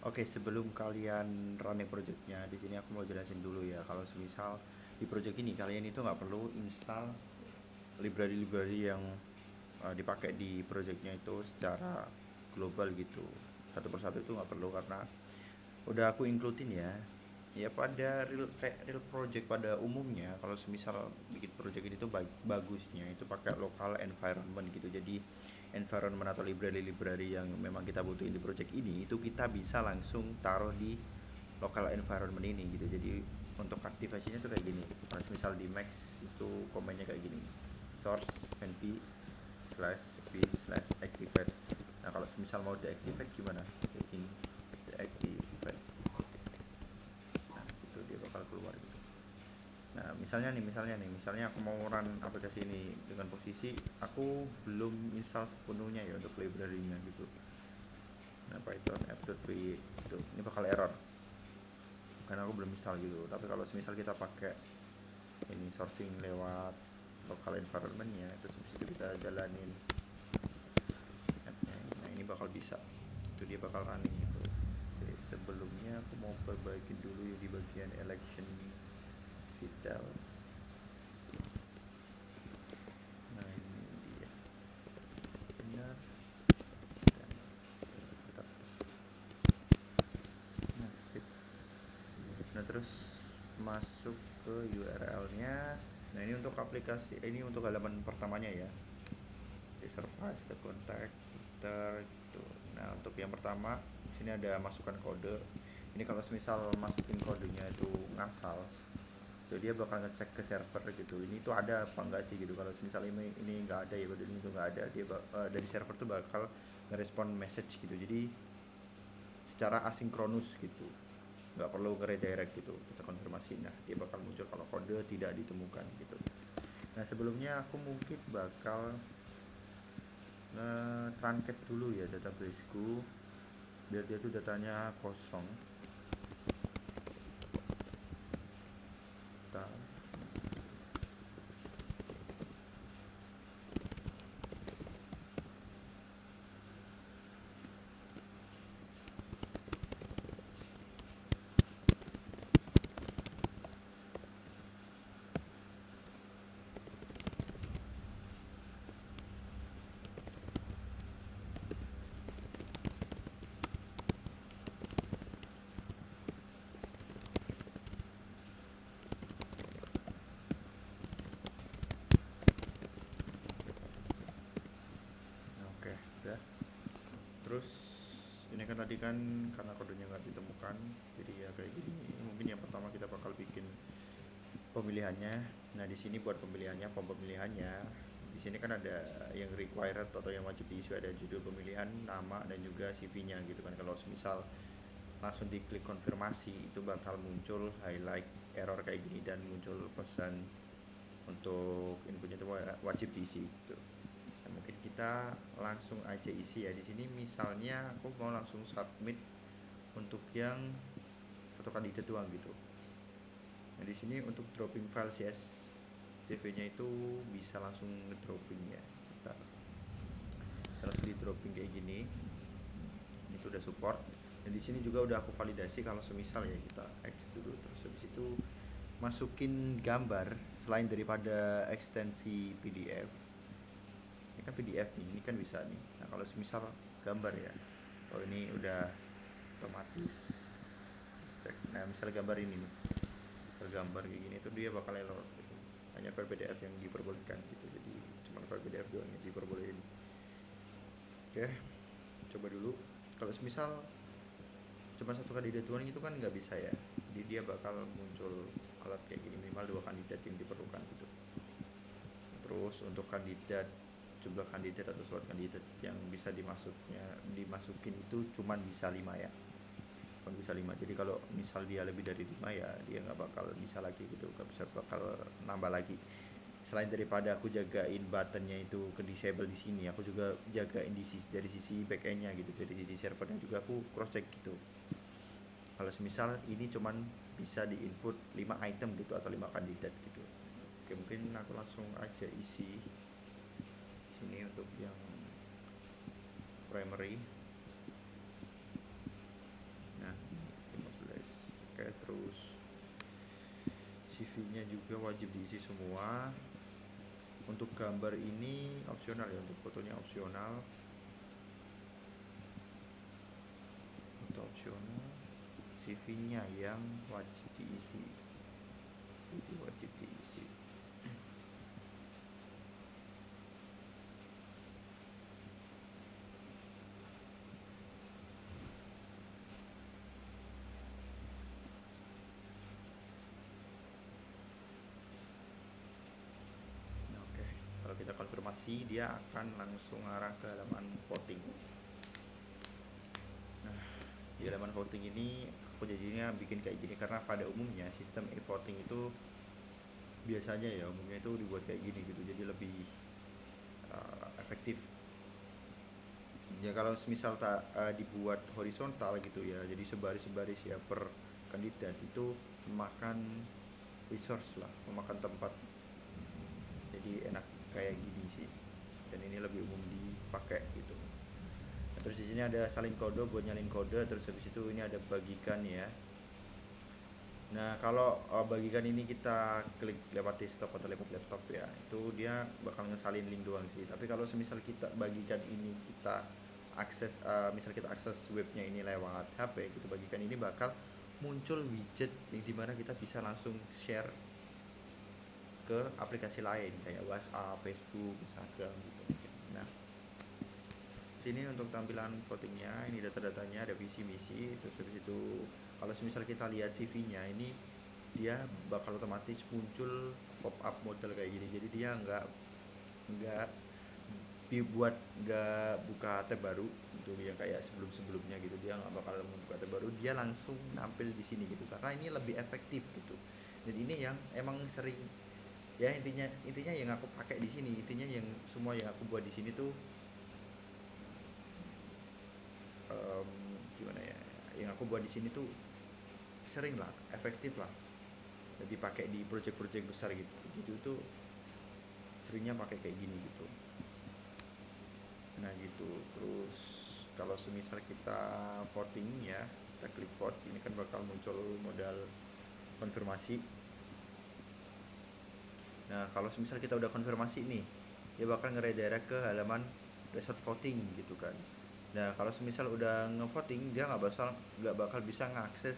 Oke, sebelum kalian running projectnya, di sini aku mau jelasin dulu ya. Kalau semisal di project ini kalian itu nggak perlu install library-library yang dipakai di projectnya itu secara global gitu. Satu persatu itu nggak perlu karena udah aku includein ya. Ya pada real kayak real project pada umumnya kalau semisal bikin project ini tuh bagusnya itu pakai local environment gitu. Jadi environment atau library-library yang memang kita butuhin di project ini itu kita bisa langsung taruh di local environment ini gitu. Jadi untuk aktivasinya tuh kayak gini. Kalau misal di Max itu komennya kayak gini. Source nv slash bin slash activate. Nah kalau misal mau deactivate gimana? Kayak gini. Deactivate. Nah itu dia bakal keluar gitu. Nah misalnya aku mau run aplikasi ini dengan posisi aku belum install sepenuhnya ya untuk library-nya gitu. Nah Python app.py itu ini bakal error karena aku belum install gitu. Tapi kalau misal kita pakai ini sourcing lewat local environment-nya terus habis itu kita jalanin app-nya, nah ini bakal bisa, itu dia bakal running gitu. Sebelumnya aku mau perbaiki dulu ya di bagian election detail. Nah ini dia benar dan mantap. Nah sip. Nah terus masuk ke URL-nya. Nah ini untuk aplikasi, ini untuk halaman pertamanya ya. Di service, ke kontak, Twitter gitu. Nah untuk yang pertama sini ada masukan kode. Ini kalau misal masukin kodenya itu ngasal, jadi dia bakal ngecek ke server gitu. Ini tuh ada apa enggak sih gitu. Kalau misalnya ini nggak ada ya, kode ini tuh nggak ada, dia dari server tuh bakal ngerespon message gitu. Jadi secara asinkronus gitu, nggak perlu nge-redirect gitu. Kita konfirmasi, nah dia bakal muncul kalau kode tidak ditemukan gitu. Nah sebelumnya aku mungkin bakal nge-truncate dulu ya databaseku biar dia tuh datanya kosong. Bentar. Oke, udah. Terus ini kan tadi kan karena kodenya nggak ditemukan, jadi ya kayak gini. Mungkin yang pertama kita bakal bikin pemilihannya. Nah di sini buat pemilihannya, form pemilihannya. Di sini kan ada yang required atau yang wajib diisi, ada judul pemilihan, nama dan juga CV-nya gitu kan. Kalau misal langsung diklik konfirmasi itu bakal muncul highlight error kayak gini dan muncul pesan untuk inputnya itu wajib diisi gitu. Nah, mungkin kita langsung aja isi ya. Di sini misalnya aku mau langsung submit untuk yang satu kandidat doang gitu. Nah, di sini untuk dropping file CSV-nya itu bisa langsung ngedropping ya. Bentar. Bisa langsung di dropping kayak gini. Itu udah support. Dan di sini juga udah aku validasi kalau semisal ya kita X dulu terus habis itu masukin gambar selain daripada ekstensi PDF. Ini kan PDF nih, ini kan bisa nih. Nah kalau semisal gambar ya, oh ini udah otomatis cek. Nah misal gambar ini nih, gambar kayak gini tuh dia bakal error gitu. Hanya file PDF yang diperbolehkan gitu, jadi cuma file PDF doang yang diperbolehin. Oke, coba dulu. Kalau semisal cuma satu kandidat doang itu kan nggak bisa ya, jadi dia bakal muncul alat kayak gini, minimal 2 kandidat yang diperlukan gitu. Terus untuk kandidat, jumlah kandidat atau slot kandidat yang bisa dimasukin itu cuman bisa 5 ya, cuman bisa 5. Jadi kalau misal dia lebih dari 5 ya dia nggak bakal bisa lagi gitu, nggak bisa bakal nambah lagi. Selain daripada aku jagain buttonnya itu ke disable di sini, aku juga jagain dari sisi backendnya gitu, dari sisi servernya juga aku cross check gitu. Kalau misal ini cuman bisa di input 5 item gitu atau 5 kandidat gitu. Oke, mungkin aku langsung aja isi sini untuk yang primary. terus CV-nya juga wajib diisi semua. Untuk gambar ini opsional ya, untuk fotonya opsional. Foto opsional, CV-nya yang wajib diisi. CV wajib diisi. Oke, kalau kita konfirmasi dia akan langsung arah ke halaman voting. Nah, di halaman voting ini aku jadinya bikin kayak gini karena pada umumnya sistem e-voting itu biasanya ya umumnya itu dibuat kayak gini gitu, jadi lebih efektif. Ya kalau misal tak dibuat horizontal gitu ya, jadi sebaris-sebaris ya per kandidat itu memakan resource lah, memakan tempat. Jadi enak kayak gini sih, dan ini lebih umum dipakai gitu. Nah, terus di sini ada salin kode buat nyalin kode, terus habis itu ini ada bagikan ya. Nah kalau bagikan ini kita klik lewat desktop atau lewat laptop ya, itu dia bakal ngesalin link doang sih. Tapi kalau semisal kita bagikan ini kita akses, misal kita akses webnya ini lewat HP gitu, bagikan ini bakal muncul widget yang dimana kita bisa langsung share ke aplikasi lain kayak WhatsApp, Facebook, Instagram gitu. Nah, sini untuk tampilan votingnya, ini data-datanya, ada visi misi, terus habis itu kalau misal kita lihat CV-nya ini dia bakal otomatis muncul pop up model kayak gini. Jadi dia nggak dibuat, nggak buka tab baru gitu ya kayak sebelum-sebelumnya gitu, dia nggak bakal membuka tab baru, dia langsung nampil di sini gitu karena ini lebih efektif gitu. Dan ini yang emang sering ya, intinya yang aku pakai di sini, intinya yang semua yang aku buat di sini tuh em, gimana ya, yang aku buat di sini tuh sering lah, efektif lah, jadi pakai di project-project besar gitu gitu tuh seringnya pakai kayak gini gitu. Nah gitu. Terus kalau semisal kita voting ya, kita klik vote, ini kan bakal muncul modal konfirmasi. Nah kalau semisal kita udah konfirmasi nih, dia bakal ngeredirect ke halaman result voting gitu kan. Nah kalau semisal udah ngevoting, dia nggak bakal bisa ngakses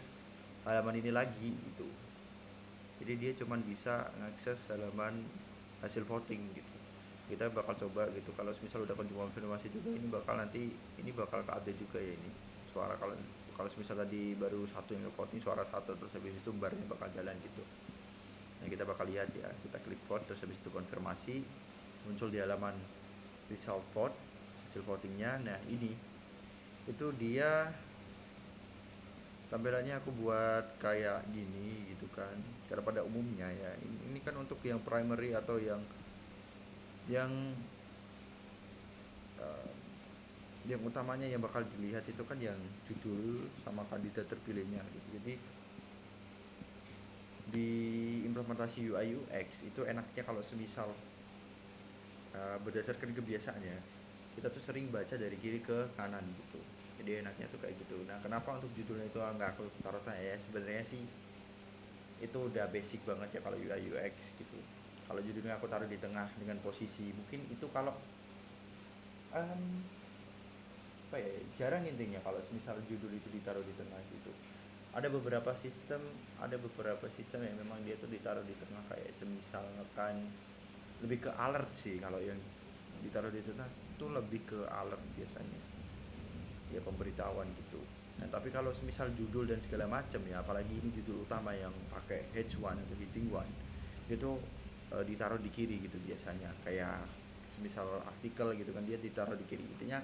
halaman ini lagi gitu. Jadi dia cuman bisa ngakses halaman hasil voting gitu. Kita bakal coba gitu, kalau misal udah konfirmasi juga ini bakal nanti, ini bakal ke update juga ya ini suara. Kalau misal tadi baru satu yang voting suara satu, terus habis itu barnya bakal jalan gitu. Nah kita bakal lihat ya, kita klik vote, terus habis itu konfirmasi, muncul di halaman result vote, hasil votingnya. Nah ini itu dia tampilannya aku buat kayak gini gitu kan, karena pada umumnya ya ini kan untuk yang primary atau yang uh, yang utamanya yang bakal dilihat itu kan yang judul sama kandidat terpilihnya gitu. Jadi di implementasi UI UX itu enaknya kalau semisal berdasarkan kebiasaannya kita tuh sering baca dari kiri ke kanan gitu. Jadi enaknya tuh kayak gitu. Nah kenapa untuk judulnya itu nggak aku taruh tengah ya, sebenarnya sih itu udah basic banget ya kalau UI UX gitu. Kalau judulnya aku taruh di tengah dengan posisi mungkin itu kalau um, apa ya, jarang intinya kalau misal judul itu ditaruh di tengah gitu. Ada beberapa sistem yang memang dia tuh ditaruh di tengah, kayak semisal kan lebih ke alert sih. Kalau yang ditaruh di tengah tuh lebih ke alert biasanya, ya pemberitahuan gitu. Nah tapi kalau semisal judul dan segala macam ya, apalagi ini judul utama yang pakai H1 atau heading 1, itu ditaruh di kiri gitu biasanya. Kayak semisal artikel gitu kan, dia ditaruh di kiri. Intinya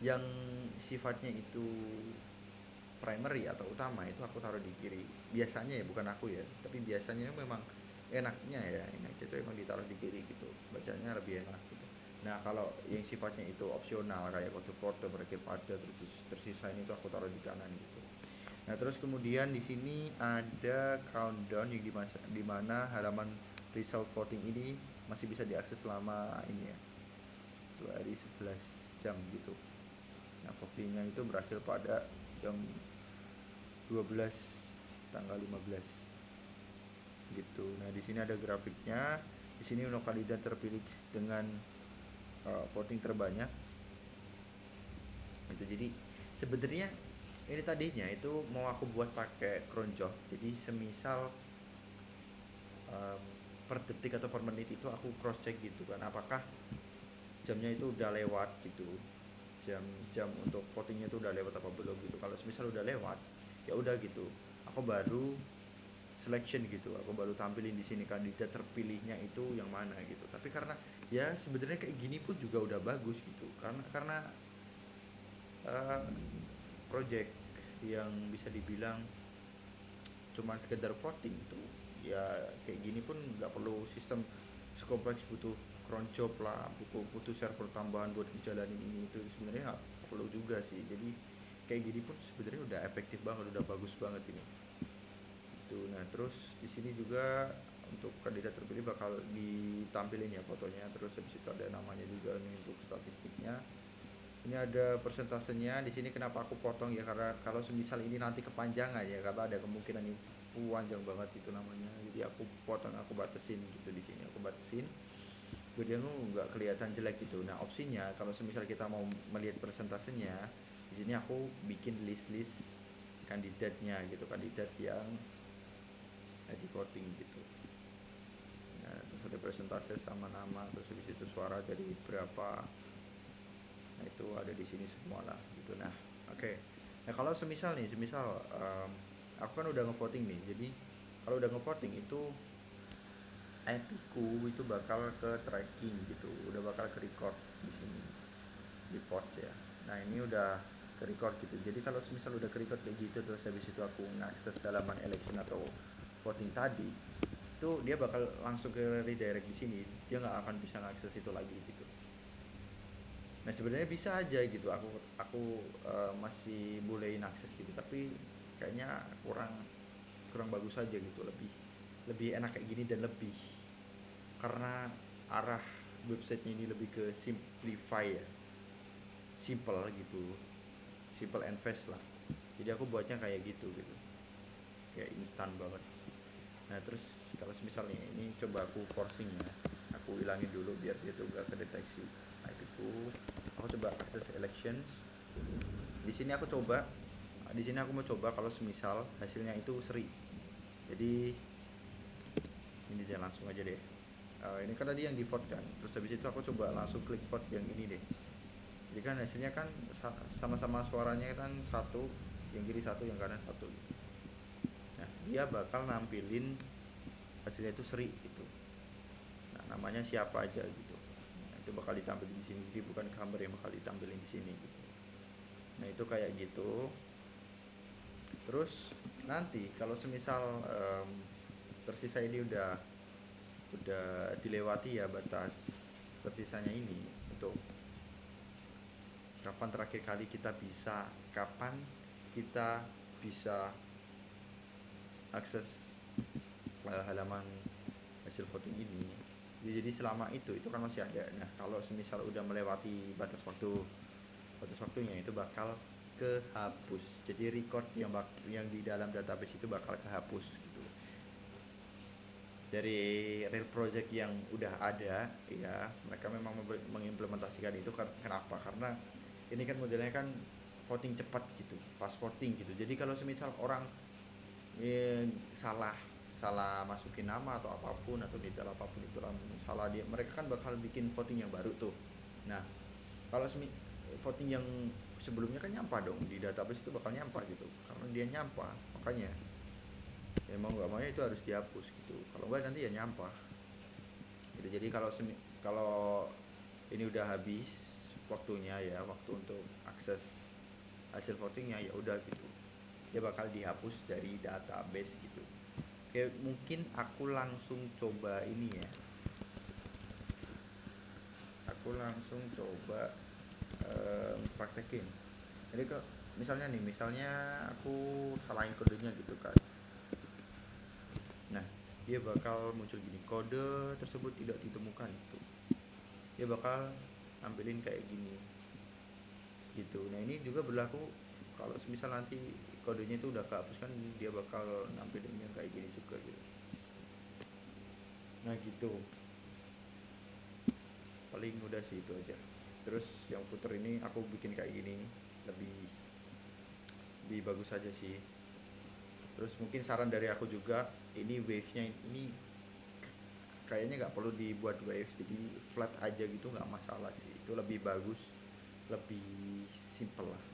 yang sifatnya itu primary atau utama itu aku taruh di kiri biasanya ya, bukan aku ya, tapi biasanya memang enaknya ya, enaknya itu emang ditaruh di kiri gitu, bacanya lebih enak gitu. Nah kalau yang sifatnya itu opsional kayak foto berakhir pada, terus tersisa ini tuh aku taruh di kanan gitu. Nah terus kemudian di sini ada countdown yang di mana halaman result voting ini masih bisa diakses selama ini ya 2 hari 11 jam gitu. Nah votingnya itu berakhir pada jam 12 tanggal 15 gitu. Nah di sini ada grafiknya. Di sini untuk kandidat terpilih dengan voting terbanyak itu. Jadi sebenarnya ini tadinya itu mau aku buat pakai cronjob. Jadi semisal per detik atau per menit itu aku cross check gitu kan, apakah jamnya itu udah lewat gitu, jam untuk votingnya itu udah lewat apa belum gitu. Kalau semisal udah lewat ya udah gitu, aku baru selection gitu, aku baru tampilin di sini kandidat terpilihnya itu yang mana gitu. Tapi karena ya sebenarnya kayak gini pun juga udah bagus gitu, karena uh, project yang bisa dibilang cuman sekedar voting itu ya kayak gini pun nggak perlu sistem sekompleks, butuh cron job lah, butuh server tambahan buat ngejalanin ini itu sebenarnya nggak perlu juga sih. Jadi kayak gini pun sebenarnya udah efektif banget, udah bagus banget ini itu. Nah terus di sini juga untuk kandidat terpilih bakal ditampilin ya fotonya, terus habis itu ada namanya juga nih untuk statistiknya. Ini ada persentasenya di sini. Kenapa aku potong ya, karena kalau semisal ini nanti kepanjangan ya, karena ada kemungkinan ini panjang banget itu namanya. Jadi aku potong, aku batasin gitu di sini. Aku batasin biar dia nggak kelihatan jelek gitu. Nah opsinya kalau semisal kita mau melihat persentasenya, di sini aku bikin list kandidatnya gitu, kandidat yang di voting gitu. Nah terus ada persentase sama nama, terus habis itu suara dari berapa. Nah itu ada di sini semua lah gitu. Nah oke. Nah kalau semisal aku kan udah ngevoting nih, jadi kalau udah ngevoting itu IP ku itu bakal ke tracking gitu, udah bakal ke record di sini di votes ya. Nah ini udah ke record gitu. Jadi kalau semisal udah ke record kayak gitu, terus habis itu aku ngakses halaman election atau voting tadi, itu dia bakal langsung ke redirect di sini, dia nggak akan bisa ngakses itu lagi gitu. Nah sebenarnya bisa aja gitu, aku masih bolehin akses gitu, tapi kayaknya kurang bagus aja gitu, lebih enak kayak gini dan lebih, karena arah websitenya ini lebih ke simplify ya, simple gitu, simple and fast lah. Jadi aku buatnya kayak gitu, kayak instan banget. Nah terus kalau misalnya ini coba aku forcing ya, aku hilangin dulu biar dia tuh gak kedeteksi IP ku. Aku coba akses elections. Di sini aku mau coba kalau semisal hasilnya itu seri. Jadi ini dia, langsung aja deh. Ini kan tadi yang di vote kan, terus habis itu aku coba langsung klik vote yang ini deh. Jadi kan hasilnya kan sama-sama suaranya kan satu, yang kiri satu, yang kanan satu gitu. Nah dia bakal nampilin hasilnya itu seri gitu. Nah namanya siapa aja gitu. Nah, itu bakal ditampilin di sini, jadi bukan gambar yang bakal ditampilin di sini gitu. Nah itu kayak gitu. Terus nanti kalau semisal tersisa ini udah dilewati ya batas tersisanya ini, untuk kapan kita bisa akses halaman hasil voting ini. Jadi selama itu kan masih ada. Nah kalau semisal udah melewati batas waktunya itu bakal kehapus. Jadi record yang di dalam database itu bakal kehapus gitu. Dari real project yang udah ada ya, mereka memang mengimplementasikan itu. Kenapa? Karena ini kan modelnya kan voting cepat gitu, fast voting gitu. Jadi kalau semisal orang salah masukin nama atau apapun, atau detail apapun itu salah, mereka kan bakal bikin voting yang baru tuh. Nah kalau voting yang sebelumnya kan nyampah dong di database, itu bakal nyampah gitu. Karena dia nyampah, makanya ya mau nggak mau itu harus dihapus gitu, kalau nggak nanti ya nyampah gitu. Jadi kalau ini udah habis waktunya ya, waktu untuk akses hasil votingnya, ya udah gitu, dia bakal dihapus dari database gitu. Oke, mungkin aku langsung coba ini ya, aku langsung coba praktekin. Jadi misalnya aku salahin kodenya gitu kan. Nah dia bakal muncul gini, kode tersebut tidak ditemukan gitu. Dia bakal tampilin kayak gini gitu. Nah ini juga berlaku kalau semisal nanti kodenya itu udah kehapus kan dia bakal nampilinnya kayak gini juga gitu. Nah gitu, paling udah sih itu aja. Terus yang footer ini aku bikin kayak gini lebih lebih bagus aja sih. Terus mungkin saran dari aku juga, ini wave-nya ini kayaknya nggak perlu dibuat wave, jadi flat aja gitu nggak masalah sih, itu lebih bagus, lebih simple lah.